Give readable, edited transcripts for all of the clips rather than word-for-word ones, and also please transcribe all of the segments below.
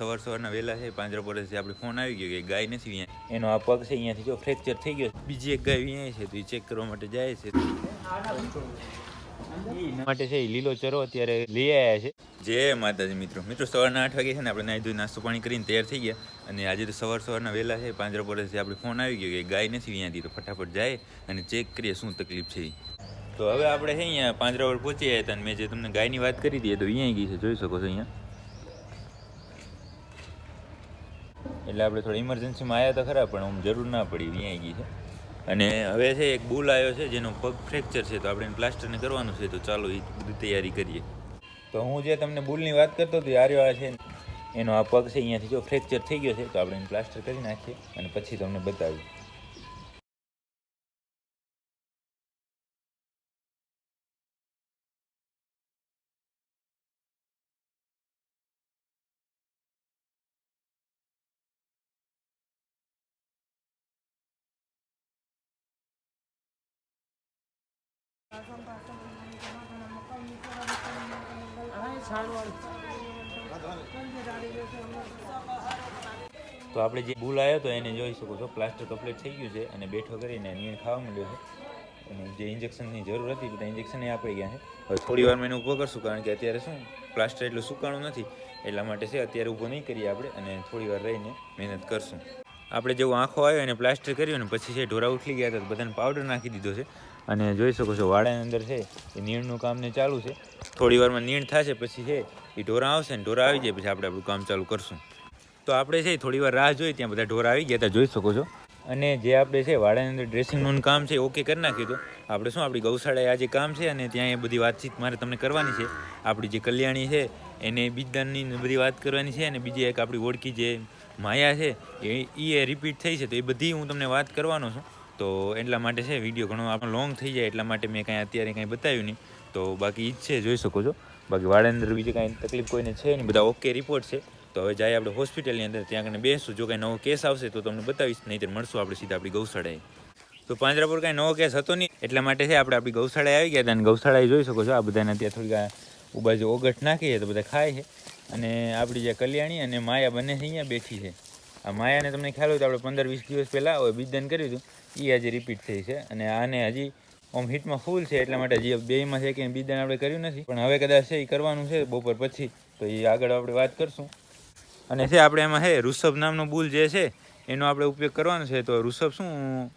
સવારના વહેલા છે પાંજરાપોળથી આપણે ફોન આવી ગયો કે ગાય નથી અહીંયા, એનો આ પગ છે અહીંયાથી જો ફ્રેક્ચર થઈ ગયો. બીજી એક ગાય અહીંયા છે તો એ ચેક કરવા માટે જાય છે. માટે છે લીલો ચરો અત્યારે લઈ આવ્યા છે. જય માતાજી મિત્રો. સવારના 8 વાગે છે ને આપણે નાહી ધોઈ નાસ્તો પાણી કરીને તૈયાર થઈ ગયા. અને આજે તો સવારના વહેલા છે પાંજરાપોળથી આપણે ફોન આવી ગયો કે ગાય નથી અહીંયાથી, તો ફટાફટ જાય અને ચેક કરીએ શું તકલીફ છે. તો હવે આપણે છે અહીંયા પાંજરાપોળ પહોંચી આવ્યા હતા અને મેં જે તમને ગાયની વાત કરી હતી તો અહીંયા ગઈ છે, જોઈ શકો છો અહીંયા. એટલે આપણે થોડી ઇમરજન્સીમાં આવ્યા તો ખરા, પણ આમ જરૂર ના પડી, અહીંયા ગઈ છે. અને હવે છે એક બુલ આવ્યો છે જેનો પગ ફ્રેક્ચર છે, તો આપણે એને પ્લાસ્ટરને કરવાનું છે. તો ચાલો એ બધી તૈયારી કરીએ. તો હું જે તમને બુલની વાત કરતો હતો આર્યો આ છે, એનો આ પગ છે અહીંયાથી જો ફ્રેક્ચર થઈ ગયો છે, તો આપણે એને પ્લાસ્ટર કરી નાખીએ અને પછી તમને બતાવીએ. તો આપણે જે બુલ આવ્યો તો એને જોઈ શકો છો પ્લાસ્ટર કમ્પ્લીટ થઈ ગયું છે અને બેઠો કરીને નીણ ખાવા માંડ્યો છે. અને જે ઇન્જેક્શનની જરૂર હતી બધા ઇન્જેક્શન એ આપી ગયા છે. હવે થોડી વારમાં એને ઊભો કરશું, કારણ કે અત્યારે શું પ્લાસ્ટર એટલું સુકાણું નથી, એટલા માટે છે અત્યારે ઊભો નહીં કરીએ આપણે, અને થોડી વાર રહીને મહેનત કરશું. આપણે જેવો આંખો આવ્યો એને પ્લાસ્ટર કર્યું ને પછી છે ઢોરા ઉઠલી ગયા હતા, બધાને પાવડર નાખી દીધો છે. અને જોઈ શકો છો વાડાની અંદર છે એ નીણનું કામ ને ચાલુ છે. થોડી વારમાં નીણ થશે પછી છે એ ઢોરા આવશે ને ઢોરા આવી જાય પછી આપણે આપણું કામ ચાલુ કરશું. તો આપણે છે થોડી વાર રાહ જોઈ, ત્યાં બધા ઢોરા આવી ગયા હતા, જોઈ શકો છો. અને જે આપણે છે વાડાની અંદર ડ્રેસિંગનું કામ છે ઓકે કરી નાખ્યું હતું. આપણે શું આપણી ગૌશાળાએ આજે કામ છે અને ત્યાં એ બધી વાતચીત મારે તમને કરવાની છે. આપણી જે કલ્યાણી છે એને બીજદાનની બધી વાત કરવાની છે, અને બીજી એક આપણી ઓળખી જે માયા છે એ રિપીટ થઈ છે, તો એ બધી હું તમને વાત કરવાનો છું. તો એટલા માટે છે વિડીયો ઘણો આપણો લોંગ થઈ જાય, એટલા માટે મેં કાંઈ અત્યારે કાંઈ બતાવ્યું નહીં. તો બાકી ઈ જ છે, જોઈ શકો છો. બાકી વાડાની અંદર બીજી કાંઈ તકલીફ કોઈને છે નહીં, બધા ઓકે રિપોર્ટ છે. તો હવે જાય આપણે હોસ્પિટલની અંદર, ત્યાં આગળ બેસું. જો કાંઈ નવો કેસ આવશે તો તમને બતાવીશ, નહીં તો મળશું આપણે સીધા આપણી ગૌશાળાએ. તો પાંજરાપોળ કાંઈ નવો કેસ હતો નહીં, એટલા માટે છે આપણે આપણી ગૌશાળાએ આવી ગયા હતા. અને ગૌશાળાએ જોઈ શકો છો આ બધાને ત્યાં થોડીક બાજુ ઓગટ નાખી છે તો બધા ખાય છે. અને આપણી જે કલ્યાણી અને માયા બંને છે અહીંયા બેઠી છે. આ માયાને તમને ખ્યાલ હોય તો આપણે 15-20 દિવસ પહેલાં બીજદાન કર્યું હતું, એ આજે રિપીટ થઈ છે. અને આને હજી આમ હિટમાં ફૂલ છે, એટલા માટે હજી બેમાં છે કે બીજદાન આપણે કર્યું નથી, પણ હવે કદાચ છે એ કરવાનું છે બપોર પછી, તો એ આગળ આપણે વાત કરશું. અને છે આપણે એમાં છે ઋષભ નામનો બુલ જે છે એનો આપણે ઉપયોગ કરવાનો છે. તો ઋષભ શું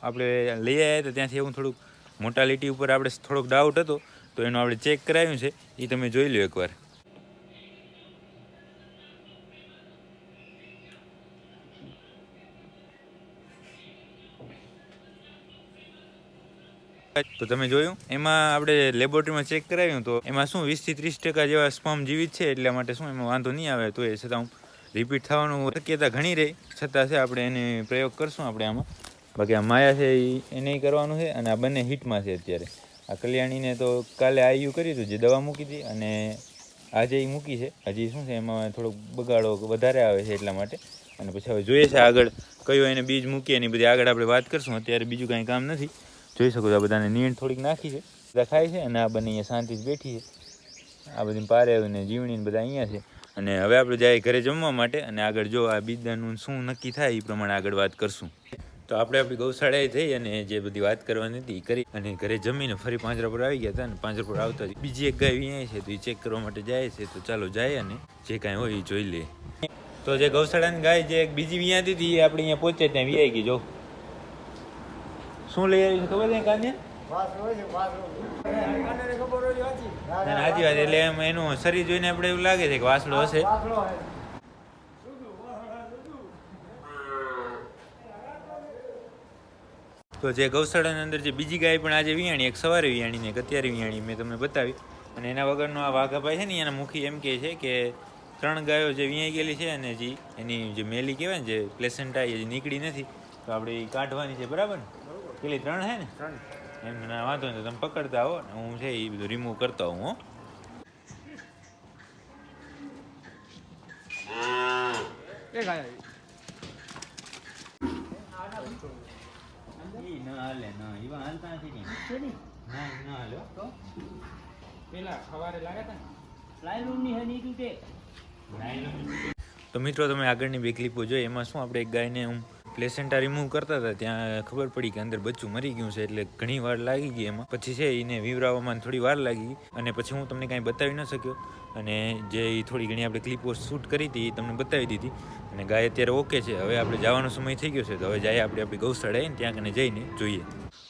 આપણે લઈ આવ્યા તો ત્યાંથી એવું થોડુંક મોર્ટાલિટી ઉપર આપણે થોડોક ડાઉટ હતો, તો એનું આપણે ચેક કરાવ્યું છે, એ તમે જોઈ લો એકવાર. તો તમે જોયું એમાં આપણે લેબોરેટરીમાં ચેક કરાવ્યું તો એમાં શું 20-30% જેવા સ્પર્મ જીવિત છે, એટલા માટે શું એમાં વાંધો નહીં આવે. તો એ છતાં હું રિપીટ થવાનું શક્યતા ઘણી રહી, છતાં છે આપણે એને પ્રયોગ કરશું આપણે આમાં. બાકી આ માયા છે એને કરવાનું છે, અને આ બંને હિટમાં છે અત્યારે. આ કલ્યાણીને તો કાલે આઈયુ કરી હતું, જે દવા મૂકી હતી, અને આજે એ મૂકી છે. હજી શું છે એમાં થોડોક બગાડો વધારે આવે છે એટલા માટે. અને પછી હવે જોઈએ છે આગળ કયો એને બીજ મૂકીએ એની બધી આગળ આપણે વાત કરશું. અત્યારે બીજું કાંઈ કામ નથી. જોઈ શકો છો આ બધાને નીણ થોડીક નાખી છે, બધા ખાય છે. અને આ બંને અહીંયા શાંતિથી બેઠી છે. આ બધી પારેવ ને જીવણી ને બધા અહીંયા છે. અને હવે આપણે જાય ઘરે જમવા માટે, અને આગળ જો આ બીજદાનનું શું નક્કી થાય એ પ્રમાણે આગળ વાત કરશું. તો આપણે આપણી ગૌશાળાએ જઈ અને જે બધી વાત કરવાની હતી એ કરી, અને ઘરે જમીને ફરી પાંજરાપોળ આવી ગયા હતા. અને પાંજરાપોળ આવતા બીજી એક ગાય અહીંયા છે, તો એ ચેક કરવા માટે જાય છે. તો ચાલો જાય અને જે કાંઈ હોય એ જોઈ લે. તો જે ગૌશાળાની ગાય જે બીજી વિયાતી હતી એ આપણે અહીંયા પહોંચે ત્યાં વિયાઈ ગઈ. જો શું લઈ આવી ખબર છે કાને? સાચી વાત. એટલે એમ એનું શરીર જોઈને આપણે એવું લાગે છે કે વાસળો હશે. તો જે ગૌશાળાની અંદર જે બીજી ગાય પણ આજે વિયાણી, એક સવારે વિયાણી ને એક અત્યારે વિયાણી, મેં તમને બતાવી. અને એના વગરનો આ વાઘાભાઈ છે ને એના મુખી એમ કહે છે કે 3 ગાયો જે વિયાઈ ગયેલી છે, અને જે એની જે મેલી કહેવાય ને જે પ્લેસેન્ટા એ નીકળી નથી, તો આપણે એ કાઢવાની છે. બરાબર ને? પેલી 3 છે ને, એમ ના વાંધો નહીં, તો તમે પકડતા હો, હું છે એ બધું રિમૂવ કરતા હોઉં. હો તો મિત્રો તમે આગળની બે ક્લિપો જોઈ, એમાં શું આપણે એક ગાયને પ્લેસેન્ટા રિમૂવ કરતા હતા ત્યાં ખબર પડી કે અંદર બચ્ચું મરી ગયું છે, એટલે ઘણી વાર લાગી ગઈ એમાં. પછી છે એને વીવરાવવામાં થોડી વાર લાગી ગઈ અને પછી હું તમને કાંઈ બતાવી ન શક્યો, અને જે થોડી ઘણી આપણે ક્લિપો શૂટ કરી હતી એ તમને બતાવી દીધી. અને ગાય અત્યારે ઓકે છે. હવે આપણે જવાનો સમય થઈ ગયો છે, તો હવે જઈએ આપણી ગૌશાળાએ, ત્યાં કને જઈને જોઈએ.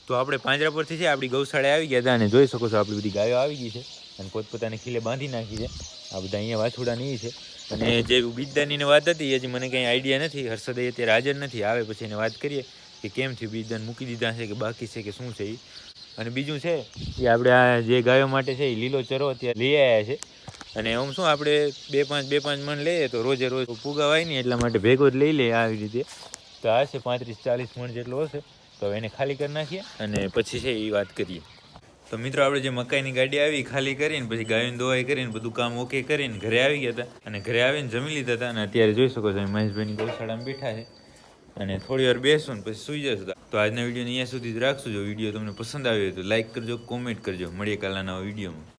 તો આપણે પાંજરા પરથી છે આપણી ગૌશાળાએ આવી ગયા હતા, અને જોઈ શકો છો આપણી બધી ગાયો આવી ગઈ છે અને પોતપોતાની ખીલે બાંધી નાખી છે. આ બધા અહીંયા વાછુડાની એ છે. અને જે બીજદાનીની વાત હતી એ હજી મને કંઈ આઈડિયા નથી. હર્ષદે અત્યારે હાજર નથી, આવે પછી એને વાત કરીએ કે કેમ થયું, બીજદાન મૂકી દીધા છે કે બાકી છે કે શું છે એ. અને બીજું છે કે આપણે આ જે ગાયો માટે છે એ લીલો ચરો અત્યારે લઈ આવ્યા છે. અને આમ શું આપણે બે પાંચ મણ લઈએ તો રોજે રોજ પુગાવાય નહીં, એટલા માટે ભેગો જ લઈ લઈએ આવી રીતે. તો આ છે 35-40 મણ જેટલો હશે. તો એને ખાલી કરી નાખીએ અને પછી છે એ વાત કરીએ. તો મિત્રો આપણે જે મકાઈની ગાડી આવી ખાલી કરીને પછી ગાયોની દોવાઈ કરીને બધું કામ ઓકે કરીને ઘરે આવી ગયા હતા, અને ઘરે આવીને જમી લીધા હતા. અને અત્યારે જોઈ શકો છો મહેશભાઈની ગૌશાળામાં બેઠા છે, અને થોડી વાર બેસું ને પછી સુઈ જશું. તો આજના વિડીયોને અહીંયા સુધી જ રાખશું. જો વિડીયો તમને પસંદ આવ્યો હોય તો લાઈક કરજો, કોમેન્ટ કરજો. મળીએ કાલના નવા વિડીયોમાં.